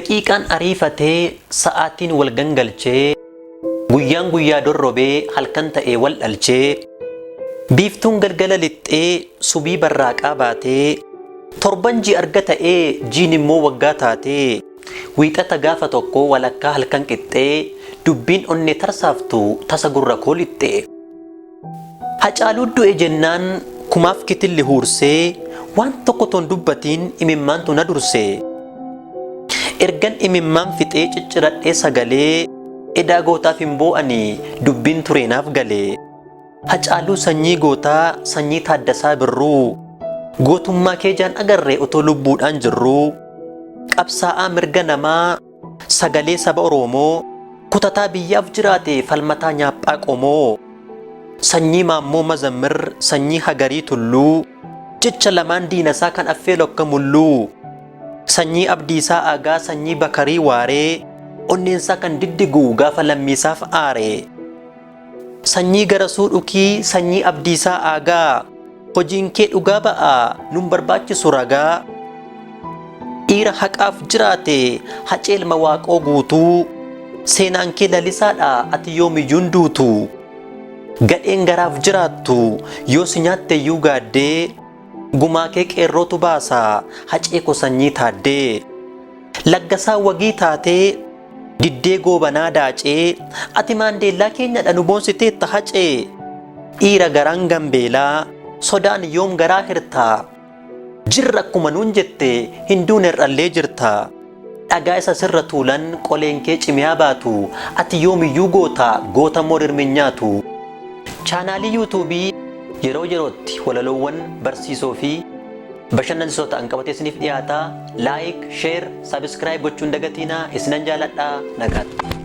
daqiiqaan ariifatee sa'aatiin wal gangalchee guyyaan guyyaa dorrobee halkan ta'ee wal dhalchee biiftuun galgala lixxee subii barraaqaa baatee torban ji arga ta'ee jiin immoo waggaa taatee wiixata gaafa tokko walakkaa halkan qixxee dubbiin onnee tarsaaftu tasa gurra koo lixxee hacaaluu du'e jennaan kumaaf kitilli huursee waan tokko ton dubbatiin imimmaantu na dursee ergan imimmaan fixee cicciradhee sagalee edaa gootaaf hin boo'anii dubbiin tureenaaf galee hacaaluu sanyii gootaa sanyii taaddasaa birruu gootummaa kee jaan agarree otoo lubbuudhaan jirruu qabsaa'aa mirga namaa sagalee saba Oromoo kutataa biyyaaf jiraate falmataa nyaaphaa qomoo sanyii maammoo mazammir sanyii hagarii tulluu jecha lamaan diinasaa kan affee lokka mulluu sanyii abdiisaa aagaa sanyii bakarii waaree onneensaa kan diddigu gaafa lammiisaaf aaree sanyii garasuu dhukii sanyii abdiisaa aagaa hojiin kee dhugaa ba'aa nun barbaachisu ragaa dhiira haqaaf jiraate haceelma waaqoo guutuu seenaan kee lalisaadha ati yoomiyyuun duutu gadheen garaaf jiraattu yoo si nyaatteeyyuu gaaddee gumaa kee qeerrootu baasaa hacee ko sanyii taaddee laggasaa wagii taatee diddee goobanaa daacee ati maandeellaa keenyadha nu boonsiteetta hacee dhiira garaan gambeelaa sodaan yoom garaa hirtaa jirra akkuma nuun jette hinduun irrallee jirta dhagaa isa sirra tuulan qoleen kee cimiyaa baatu ati yoomiyyuu goota moo Rirmi hin Nyaatu chaanaalii yuutuubii yeroo yerootti walaloowwan barsiisoo fi bashannansiisoo ta'an qabatee isiniif dhiyaata laayik sheer sabiskiraayib gochuun dagatiinaa isinan jaaladhaa nagaatti